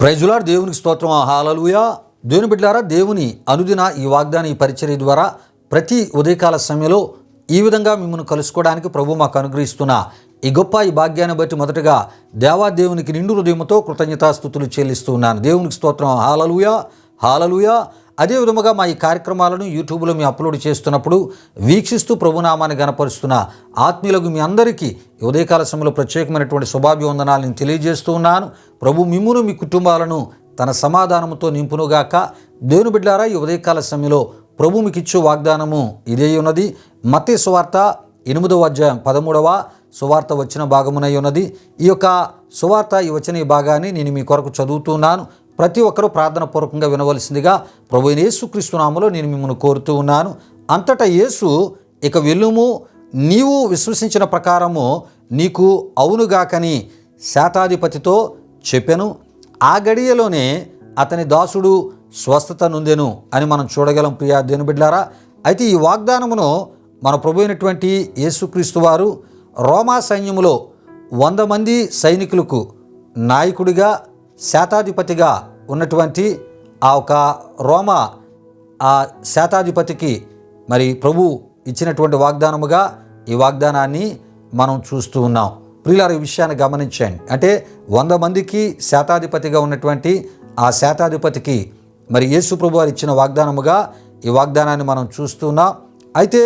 Praise lord. దేవునికి స్తోత్రం. హల్లెలూయా. దేవుని బిడ్డలారా, దేవుని అనుదిన ఈ వాగ్దాన ఈ పరిచర్య ద్వారా ప్రతి ఉదయకాల సమయంలో ఈ విధంగా మిమ్మల్ని కలుసుకోవడానికి ప్రభు మాకు అనుగ్రహిస్తున్న ఈ గొప్ప ఈ భాగ్యాన్ని బట్టి మొదటగా దేవాదేవునికి నిండు హృదయంతో కృతజ్ఞతాస్తుతులు చెల్లిస్తూ ఉన్నాను. దేవునికి స్తోత్రం. హల్లెలూయా, హల్లెలూయా. అదే విధముగా మా ఈ కార్యక్రమాలను యూట్యూబ్లో మేము అప్లోడ్ చేస్తున్నప్పుడు వీక్షిస్తూ ప్రభునామాన్ని గణపరుస్తున్న ఆత్మీయులకు మీ అందరికీ ఉదయకాల సమయంలో ప్రత్యేకమైనటువంటి శుభాభివందనాలను తెలియజేస్తూ ఉన్నాను. ప్రభు మిమ్మును మీ కుటుంబాలను తన సమాధానంతో నింపునుగాక. దేవుని బిడ్డలారా, ఈ ఉదయకాల సమయంలో ప్రభు మీకు ఇచ్చే వాగ్దానము ఇదే ఉన్నది. మత్తయి సువార్త 8వ అధ్యాయం 13వ సువార్త వచ్చిన భాగమునై ఉన్నది. ఈ యొక్క సువార్త ఈ వచ్చిన ఈ భాగాన్ని నేను మీ కొరకు చదువుతున్నాను. ప్రతి ఒక్కరూ ప్రార్థన పూర్వకంగా వినవలసిందిగా ప్రభు అయిన యేసుక్రీస్తు నామములో నేను మిమ్మల్ని కోరుతూ ఉన్నాను. అంతటా యేసు, ఇక వెళ్ళుము, నీవు విశ్వసించిన ప్రకారము నీకు అవునుగాకని శాతాధిపతితో చెప్పెను. ఆ గడియలోనే అతని దాసుడు స్వస్థత నొందెను అని మనం చూడగలం. ప్రియా దేవుని బిడ్డలారా, అయితే ఈ వాగ్దానమును మన ప్రభు అయినటువంటి యేసుక్రీస్తు వారు రోమా సైన్యములో 100 మంది సైనికులకు నాయకుడిగా శాతాధిపతిగా ఉన్నటువంటి ఆ ఒక రోమా ఆ శాతాధిపతికి మరి ప్రభు ఇచ్చినటువంటి వాగ్దానముగా ఈ వాగ్దానాన్ని మనం చూస్తూ ఉన్నాం. ప్రియులారా, ఈ విషయాన్ని గమనించండి. అంటే 100 మందికి శాతాధిపతిగా ఉన్నటువంటి ఆ శాతాధిపతికి మరి యేసు ప్రభు వారు ఇచ్చిన వాగ్దానముగా ఈ వాగ్దానాన్ని మనం చూస్తున్నాం. అయితే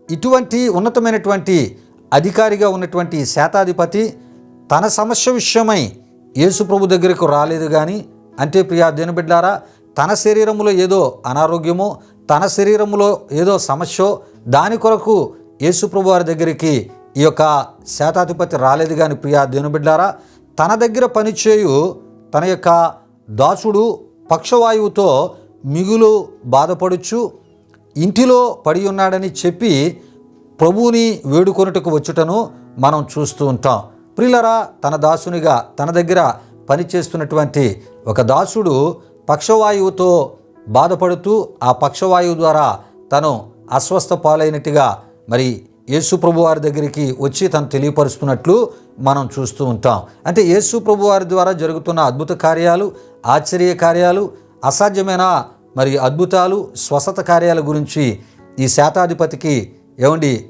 ఇటువంటి ఉన్నతమైనటువంటి అధికారిగా ఉన్నటువంటి శాతాధిపతి తన సమస్య విషయమై యేసు ప్రభు దగ్గరకు రాలేదు. కానీ అంటే ప్రియా దేవుని బిడ్డలారా, తన శరీరంలో ఏదో అనారోగ్యమో, తన శరీరంలో ఏదో సమస్యో, దాని కొరకు యేసు ప్రభు వారి దగ్గరికి ఈ యొక్క శాతాధిపతి రాలేదు. కానీ ప్రియా దేవుని బిడ్డలారా, తన దగ్గర పనిచేయు తన యొక్క దాసుడు పక్షవాయువుతో మిగులు బాధపడుచు ఇంటిలో పడి ఉన్నాడని చెప్పి ప్రభువుని వేడుకొనుటకు వచ్చుటను మనం చూస్తూ ఉంటాం. ప్రియులారా, తన దాసునిగా తన దగ్గర పనిచేస్తున్నటువంటి ఒక దాసుడు పక్షవాయువుతో బాధపడుతూ ఆ పక్షవాయువు ద్వారా తను అస్వస్థ పాలైనట్టుగా మరి యేసు ప్రభు వారి దగ్గరికి వచ్చి తను తెలియపరుస్తున్నట్లు మనం చూస్తూ ఉంటాం. అంటే యేసు ప్రభు వారి ద్వారా జరుగుతున్న అద్భుత కార్యాలు, ఆశ్చర్య కార్యాలు, అసాధ్యమైన మరి అద్భుతాలు, స్వస్థత కార్యాల గురించి ఈ శాతాధిపతికి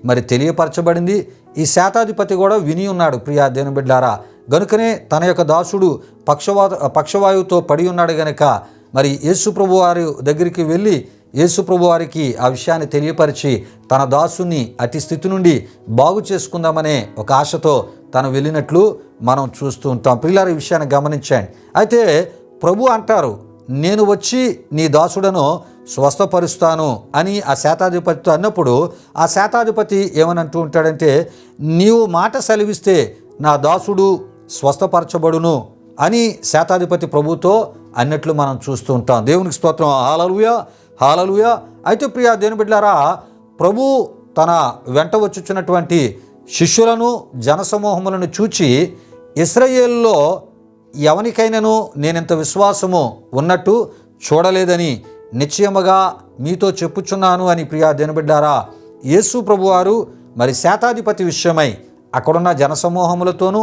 మరి తెలియపరచబడింది. ఈ శాతాధిపతి కూడా విని ఉన్నాడు. ప్రియా దేవుని బిడ్డలారా, గనుకనే తన యొక్క దాసుడు పక్షవాయువుతో పడి ఉన్నాడు గనక మరి యేసు ప్రభు వారి దగ్గరికి వెళ్ళి యేసు ప్రభు వారికి ఆ విషయాన్ని తెలియపరిచి తన దాసుని అతి స్థితి నుండి బాగు చేసుకుందామనే ఒక ఆశతో తను వెళ్ళినట్లు మనం చూస్తూ ఉంటాం. ప్రియులారా, ఈ విషయాన్ని గమనించండి. అయితే ప్రభు అంటారు, నేను వచ్చి నీ దాసుడను స్వస్థపరుస్తాను అని ఆ శాతాధిపతితో అన్నప్పుడు ఆ శాతాధిపతి ఏమనంటూ ఉంటాడంటే, నీవు మాట సెలవిస్తే నా దాసుడు స్వస్థపరచబడును అని శాతాధిపతి ప్రభుతో అన్నట్లు మనం చూస్తూ ఉంటాం. దేవునికి స్తోత్రం. హల్లెలూయా, హల్లెలూయా. అయితే ప్రియా దేవుని బిడ్డలారా, ప్రభు తన వెంట వచ్చుచున్నటువంటి శిష్యులను జనసమూహములను చూచి ఇశ్రాయేలులో ఎవనికైనాను నేనింత విశ్వాసము ఉన్నట్టు చూడలేదని నిశ్చయముగా మీతో చెప్పుచున్నాను అని ప్రియా దేవుని బిడ్డలారా, యేసు ప్రభువారు మరి శాతాధిపతి విషయమై అక్కడున్న జనసమూహములతోనూ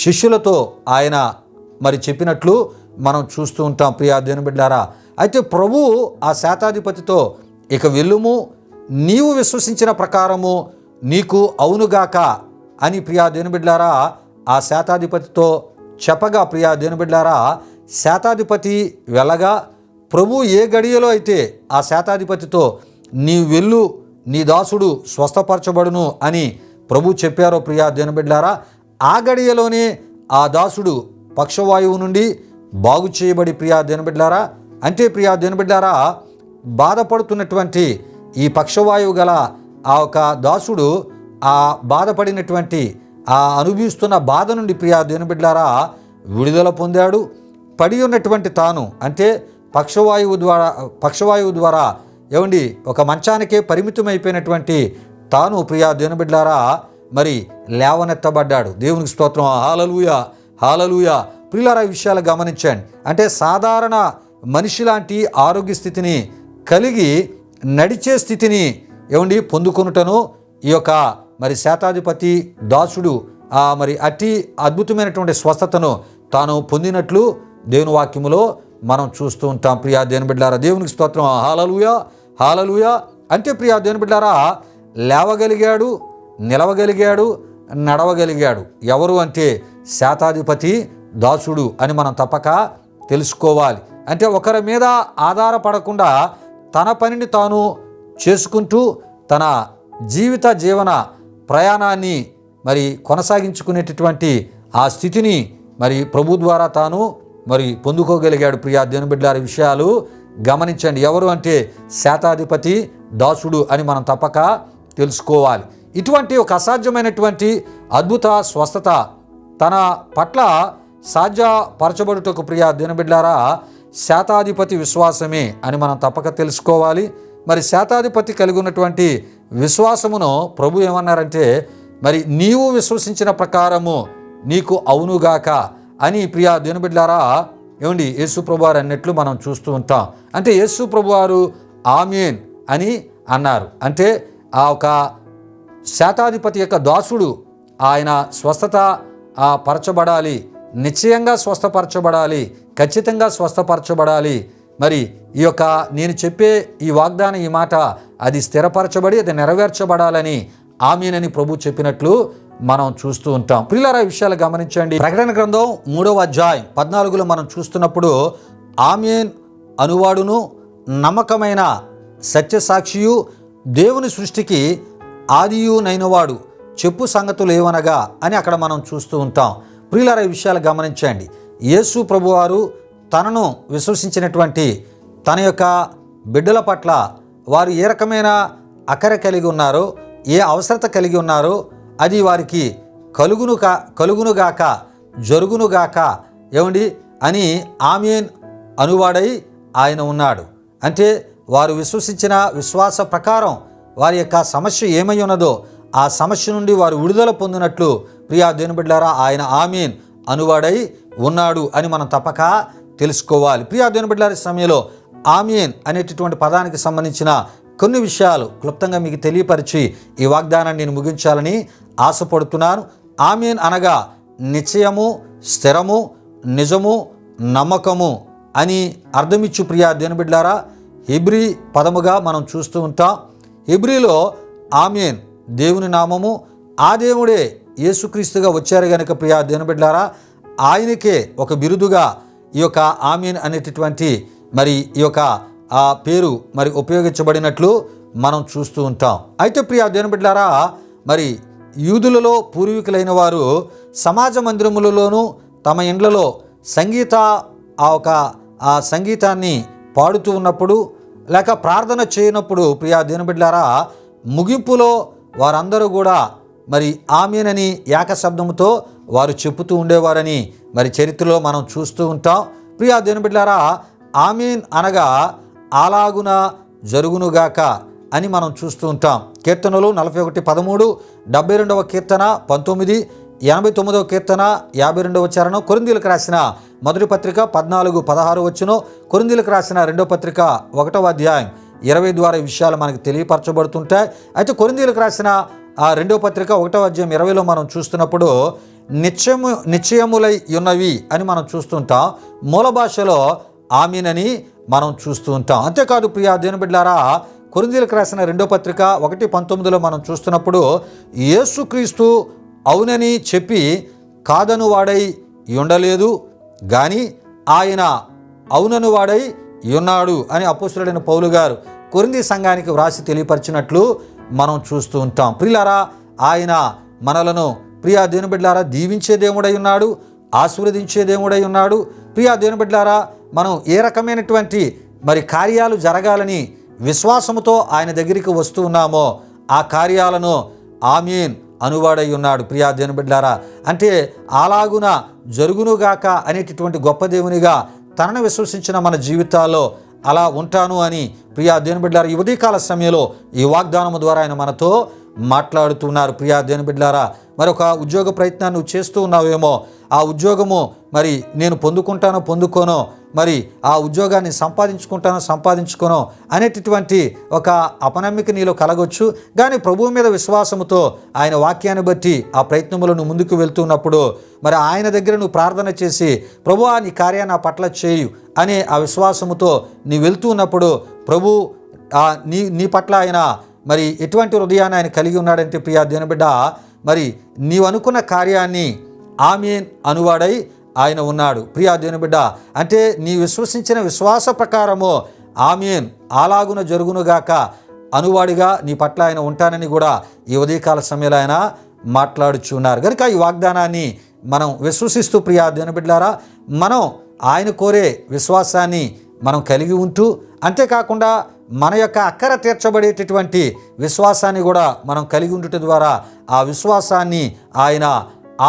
శిష్యులతో ఆయన మరి చెప్పినట్లు మనం చూస్తూ ఉంటాం. ప్రియా దేవుని బిడ్డలారా, అయితే ప్రభు ఆ శాతాధిపతితో, ఇక వెళ్ళుము, నీవు విశ్వసించిన ప్రకారము నీకు అవునుగాక అని ప్రియా దేవుని బిడ్డలారా ఆ శాతాధిపతితో చెప్పగా, ప్రియా దేవుని బిడ్డలారా, శాతాధిపతి వెళ్ళగా ప్రభు ఏ గడియలో అయితే ఆ శాతాధిపతితో నీ వెళ్ళు, నీ దాసుడు స్వస్థపరచబడును అని ప్రభు చెప్పారో ప్రియా దేవుని బిడ్డలారా, ఆ గడియలోనే ఆ దాసుడు పక్షవాయువు నుండి బాగు చేయబడి ప్రియా దేవుని బిడ్డలారా, అంటే ప్రియా దేవుని బిడ్డలారా, బాధపడుతున్నటువంటి ఈ పక్షవాయువు గల ఆ ఒక దాసుడు ఆ బాధపడినటువంటి ఆ అనుభవిస్తున్న బాధ నుండి ప్రియా దేవుని బిడ్డలారా విడుదల పొందాడు. పడి ఉన్నటువంటి తాను, అంటే పక్షవాయువు ద్వారా ఒక మంచానికే పరిమితమైపోయినటువంటి తాను ప్రియా దేవుని బిడ్డలారా మరి లేవనెత్తబడ్డాడు. దేవునికి స్తోత్రం. హల్లెలూయా, హల్లెలూయా. ప్రియులారా, ఈ విషయాలు గమనించండి. అంటే సాధారణ మనిషి లాంటి ఆరోగ్య స్థితిని కలిగి నడిచే స్థితిని పొందుకొనుటను ఈ యొక్క మరి శాతాధిపతి దాసుడు మరి అతి అద్భుతమైనటువంటి స్వస్థతను తాను పొందినట్లు దేవుని వాక్యములో మనం చూస్తూ ఉంటాం. ప్రియా దేవుని బిడ్డలారా, దేవునికి స్తోత్రం. హల్లెలూయా, హల్లెలూయా. అంటే ప్రియా దేవుని బిడ్డలారా, లేవగలిగాడు, నిలవగలిగాడు, నడవగలిగాడు. ఎవరు అంటే శాతాధిపతి దాసుడు అని మనం తప్పక తెలుసుకోవాలి. అంటే ఒకరి మీద ఆధారపడకుండా తన పనిని తాను చేసుకుంటూ తన జీవన ప్రయాణాన్ని మరి కొనసాగించుకునేటటువంటి ఆ స్థితిని మరి ప్రభు ద్వారా తాను మరి పొందుకోగలిగాడు. ప్రియా దేవుని బిడ్డలారా, విషయాలు గమనించండి. ఎవరు అంటే శాతాధిపతి దాసుడు అని మనం తప్పక తెలుసుకోవాలి. ఇటువంటి ఒక అసాధ్యమైనటువంటి అద్భుత స్వస్థత తన పట్ల సాధ్యపరచబడుటకు ప్రియా దేవుని బిడ్డలారా శాతాధిపతి విశ్వాసమే అని మనం తప్పక తెలుసుకోవాలి. మరి శాతాధిపతి కలిగి ఉన్నటువంటి విశ్వాసమును ప్రభు ఏమన్నారంటే, మరి నీవు విశ్వసించిన ప్రకారము నీకు అవునుగాక అని ప్రియా దేవుని బిడ్డలారా ఏమండి యేసు ప్రభువారు అన్నట్లు మనం చూస్తూ ఉంటాం. అంటే యేసు ప్రభువారు ఆమేన్ అని అన్నారు. అంటే ఆ ఒక శాతాధిపతి యొక్క దాసుడు ఆయన స్వస్థత పరచబడాలి, నిశ్చయంగా స్వస్థపరచబడాలి, ఖచ్చితంగా స్వస్థపరచబడాలి. మరి ఈ యొక్క నేను చెప్పే ఈ వాగ్దానం, ఈ మాట అది స్థిరపరచబడి అది నెరవేర్చబడాలని ఆమేన్ అని ప్రభు చెప్పినట్లు మనం చూస్తూ ఉంటాం. ప్రియులారా, ఈ విషయాలు గమనించండి. ప్రకటన గ్రంథం 3వ అధ్యాయం 14లో మనం చూస్తున్నప్పుడు ఆమేన్ అనువాడును నమ్మకమైన సత్యసాక్షియు దేవుని సృష్టికి ఆదియునైనవాడు చెప్పు సంగతులు ఏవనగా అని అక్కడ మనం చూస్తూ ఉంటాం. ప్రియులారా, ఈ విషయాలు గమనించండి. యేసు ప్రభువారు తనను విశ్వసించినటువంటి తన యొక్క బిడ్డల పట్ల వారు ఏ రకమైన అక్కర కలిగి ఉన్నారో, ఏ అవసరత కలిగి ఉన్నారో అది వారికి కలుగునుగాక, జరుగునుగాక ఏమండి అని ఆమేన్ అనువాడై ఆయన ఉన్నాడు. అంటే వారు విశ్వసించిన విశ్వాస ప్రకారం వారి యొక్క సమస్య ఏమై ఉన్నదో ఆ సమస్య నుండి వారు విడుదల పొందినట్లు ప్రియా దేవుని బిడ్డలారా ఆయన ఆమేన్ అనువాడై ఉన్నాడు అని మనం తప్పక తెలుసుకోవాలి. ప్రియా దేవుని బిడ్డలారా, సమయంలో ఆమేన్ అనేటటువంటి పదానికి సంబంధించిన కొన్ని విషయాలు క్లుప్తంగా మీకు తెలియపరిచి ఈ వాగ్దానాన్ని నేను ముగించాలని ఆశపడుతున్నాను. ఆమేన్ అనగా నిశ్చయము, స్థిరము, నిజము, నమ్మకము అని అర్థమిచ్చు ప్రియా దేవుని బిడ్డలారా హెబ్రీ పదముగా మనం చూస్తూ ఉంటాం. హెబ్రీలో ఆమేన్ దేవుని నామము, ఆ దేవుడే యేసుక్రీస్తుగా వచ్చారు కనుక ప్రియా దేవుని బిడ్డలారా ఆయనకే ఒక బిరుదుగా ఈ యొక్క ఆమేన్ అనేటటువంటి మరి ఈ యొక్క ఆ పేరు మరి ఉపయోగించబడినట్లు మనం చూస్తూ ఉంటాం. అయితే ప్రియా దేవుని బిడ్డలారా, మరి యూదులలో పూర్వీకులైన వారు సమాజ మందిరములలోనూ తమ ఇండ్లలో ఆ సంగీతాన్ని పాడుతూ ఉన్నప్పుడు లేక ప్రార్థన చేయనప్పుడు ప్రియా దేవుని బిడ్డలారా ముగింపులో వారందరూ కూడా మరి ఆమేన్ అని ఏకశబ్దంతో వారు చెప్పుతూ ఉండేవారని మరి చరిత్రలో మనం చూస్తూ ఉంటాం. ప్రియా దేవుని బిడ్డలారా ఆమేన్ అనగా అలాగున జరుగునుగాక అని మనం చూస్తూ ఉంటాం. కీర్తనలు 41:13, 72వ కీర్తన 19, 89వ కీర్తన 52వ చరణం, కొరింథీయులకు రాసిన మొదటి పత్రిక 14:16 వచ్చును, కొరింథీయులకు రాసిన 2వ పత్రిక 1వ అధ్యాయం 20 ద్వారా ఈ విషయాలు మనకు తెలియపరచబడుతుంటాయి. అయితే కొరింథీయులకు రాసిన ఆ 2వ పత్రిక 1వ అధ్యాయం 20లో మనం చూస్తున్నప్పుడు నిశ్చయములై ఉన్నవి అని మనం చూస్తుంటాం. మూల భాషలో ఆమేన్ అని మనం చూస్తూ ఉంటాం. అంతేకాదు ప్రియా దేవుని బిడ్డలారా కొరింథీయులకు రాసిన 2వ పత్రిక 1:19లో మనం చూస్తున్నప్పుడు యేసుక్రీస్తు అవునని చెప్పి కాదను వాడై ఉండలేదు గాని ఆయన అవునను వాడై ఉన్నాడు అని అపోస్తలుడైన పౌలు గారు కొరింథీ సంఘానికి వ్రాసి తెలియపరిచినట్లు మనం చూస్తూ ఉంటాం. ప్రియులారా ఆయన మనలను ప్రియా దేవుని బిడ్డలారా దీవించే దేవుడై ఉన్నాడు, ఆశీర్వదించే దేవుడై ఉన్నాడు. ప్రియా దేవుని బిడ్డలారా మనం ఏ రకమైనటువంటి మరి కార్యాలు జరగాలని విశ్వాసముతో ఆయన దగ్గరికి వస్తూ ఉన్నామో ఆ కార్యాలను ఆమేన్ అనువాడై ఉన్నాడు. ప్రియా దేవుని బిడ్డలారా అంటే అలాగున జరుగునుగాక అనేటటువంటి గొప్ప దేవునిగా తనను విశ్వసించిన మన జీవితాల్లో అలా ఉంటాను అని ప్రియా దేవుని బిడ్డలారా ఈ ఉదయకాల సమయంలో ఈ వాగ్దానము ద్వారా ఆయన మనతో మాట్లాడుతున్నారు. ప్రియా దేవుని బిడ్డలారా మరొక ఉద్యోగ ప్రయత్నాన్ని నువ్వు చేస్తూ ఉన్నావేమో, ఆ ఉద్యోగము మరి నేను పొందుకోనో మరి ఆ ఉద్యోగాన్ని సంపాదించుకోనో అనేటటువంటి ఒక అపనమ్మిక నీలో కలగొచ్చు. కానీ ప్రభువు మీద విశ్వాసముతో ఆయన వాక్యాన్ని బట్టి ఆ ప్రయత్నములను ముందుకు వెళ్తున్నప్పుడు మరి ఆయన దగ్గర నువ్వు ప్రార్థన చేసి ప్రభువా నీ కార్యాన్ని నా పట్ల చేయు అనే ఆ విశ్వాసముతో నీ వెళ్తూ ఉన్నప్పుడు ప్రభు నీ పట్ల ఆయన మరి ఎటువంటి హృదయాన్ని ఆయన కలిగి ఉన్నాడంటే ప్రియా దేవుని బిడ్డ, మరి నీవు అనుకున్న కార్యాన్ని ఆమేన్ అనువాడై ఆయన ఉన్నాడు. ప్రియా దేవుని బిడ్డ, అంటే నీ విశ్వసించిన విశ్వాస ప్రకారము ఆమేన్ అలాగున జరుగునుగాక అనువాడిగా నీ పట్ల ఆయన ఉంటానని కూడా ఈ ఉదయకాల సమయంలో ఆయన మాట్లాడుచున్నారు. కనుక ఈ వాగ్దానాన్ని మనం విశ్వసిస్తూ ప్రియా దేవుని బిడ్డలారా, మనం ఆయన కోరే విశ్వాసాన్ని మనం కలిగి ఉంటూ, అంతేకాకుండా మన యొక్క అక్కర తీర్చబడేటటువంటి విశ్వాసాన్ని కూడా మనం కలిగి ఉండటం ద్వారా ఆ విశ్వాసాన్ని ఆయన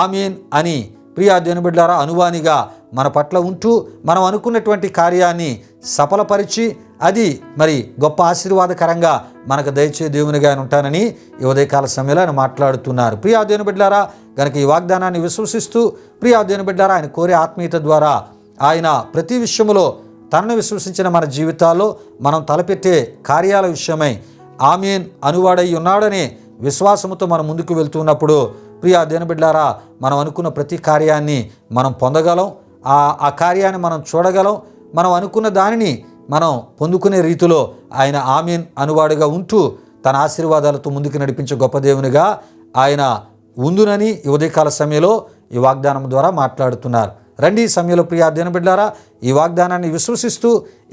ఆమేన్ అని ప్రియా దేవుని బిడ్డలారా అనువానిగా మన పట్ల ఉంటూ మనం అనుకున్నటువంటి కార్యాన్ని సఫలపరిచి అది మరి గొప్ప ఆశీర్వాదకరంగా మనకు దయచే దేవునిగా ఆయన ఉంటానని ఈ ఉదయకాల సమయంలో ఆయన మాట్లాడుతున్నారు. ప్రియా దేవుని బిడ్డలారా, కనుక ఈ వాగ్దానాన్ని విశ్వసిస్తూ ప్రియా దేవుని బిడ్డలారా ఆయన కోరే ఆత్మీయత ద్వారా ఆయన ప్రతి విషయంలో తనను విశ్వసించిన మన జీవితాల్లో మనం తలపెట్టే కార్యాల విషయమై ఆమేన్ అనువాడై ఉన్నాడనే విశ్వాసముతో మనం ముందుకు వెళ్తున్నప్పుడు ప్రియా దేవుని బిడ్డలారా మనం అనుకున్న ప్రతి కార్యాన్ని మనం పొందగలం. ఆ కార్యాన్ని మనం చూడగలం. మనం అనుకున్న దానిని మనం పొందుకునే రీతిలో ఆయన ఆమేన్ అనువాడుగా ఉంటూ తన ఆశీర్వాదాలతో ముందుకు నడిపించే గొప్ప దేవునిగా ఆయన ఉందునని ఈ ఉదయకాల సమయంలో ఈ వాగ్దానం ద్వారా మాట్లాడుతున్నారు. రండి ఈ సమయంలో ప్రియా దేవుని బిడ్డలారా ఈ వాగ్దానాన్ని విశ్వసిస్తూ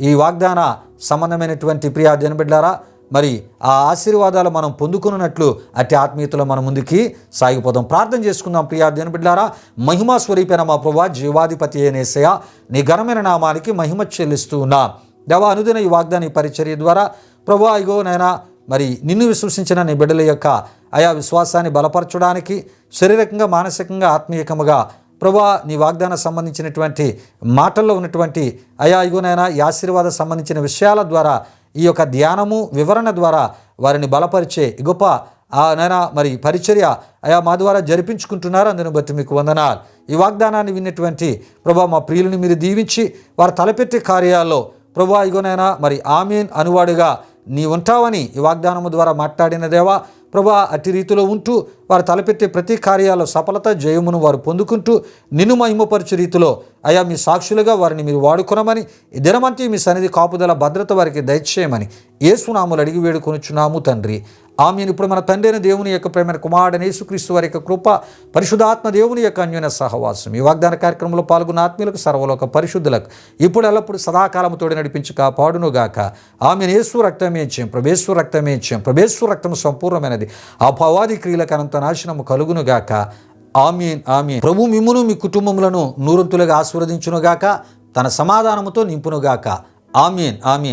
ఈ వాగ్దాన సంబంధమైనటువంటి ప్రియా దేవుని బిడ్డలారా మరి ఆ ఆశీర్వాదాలు మనం పొందుకున్నట్లు అట్టి ఆత్మీయతలో మనం ముందుకి సాగిపోదాం. ప్రార్థన చేసుకుందాం. ప్రియా దేవుని బిడ్డలారా, మహిమా స్వరూపైన మా ప్రభువా, జీవాధిపతి అయిన యేసయ్యా, నీ ఘనమైన నామానికి మహిమ చెల్లిస్తూ ఉన్నా దేవా. అనుదిన ఈ వాగ్దాన పరిచర్య ద్వారా ప్రభువా ఇగో నాయనా మరి నిన్ను విశ్వసించిన నీ బిడ్డల యొక్క ఆయా విశ్వాసాన్ని బలపరచడానికి శారీరకంగా మానసికంగా ఆత్మీయకముగా ప్రభువా నీ వాగ్దానం సంబంధించినటువంటి మాటల్లో ఉన్నటువంటి అయా ఇగోనైనా ఈ ఆశీర్వాద సంబంధించిన విషయాల ద్వారా ఈ యొక్క ధ్యానము వివరణ ద్వారా వారిని బలపరిచే గొప్ప నైనా మరి పరిచర్య అయా మా ద్వారా జరిపించుకుంటున్నారు. అందుని బట్టి మీకు వందనాలు. ఈ వాగ్దానాన్ని విన్నటువంటి ప్రభువా మా ప్రియులను మీరు దీవించి వారు తలపెట్టే కార్యాల్లో ప్రభువా ఇగోనైనా మరి ఆమేన్ అనువాడుగా నీ ఉంటావని ఈ వాగ్దానము ద్వారా మాట్లాడిన దేవా ప్రభువా అట్టి రీతిలో ఉంటూ వారు తలపెట్టే ప్రతి కార్యాల్లో సఫలత జయమును వారు పొందుకుంటూ నిన్ను మహిమపరచు రీతిలో అయా మీ సాక్షులుగా వారిని మీరు వాడుకొనమని ఈ దినమంతా మీ సన్నిధి కాపుదల భద్రత వారికి దయచేయమని యేసు నామములో అడిగి వేడుకొనుచున్నాము తండ్రి, ఆమేన్. ఇప్పుడు మన తండ్రి అయిన దేవుని యొక్క ప్రేమైన కుమారుడైన యేసుక్రీస్తు వారి యొక్క కృప, పరిశుద్ధాత్మ దేవుని యొక్క అన్యోన్య సహవాసం ఈ వాగ్దాన కార్యక్రమంలో పాల్గొన్న ఆత్మీయులకు సర్వలోక పరిశుద్ధులకు ఇప్పుడు ఎల్లప్పుడు సదాకాలము తోడి నడిపించి కాపాడునుగాక. ఆమేన్. యేసు రక్తమే జయం, ప్రభేశ్వర రక్తమే జయం, ప్రభేశ్వర రక్తము సంపూర్ణమైనది, అపవాది క్రియలకు అనంత నాశనము కలుగునుగాక. ఆమేన్ ఆమేన్. ప్రభు మిమ్మును మీ కుటుంబములను నూరంతులుగా ఆశీర్వదించునుగాక, తన సమాధానముతో నింపునుగాక. ఆమేన్ ఆమేన్.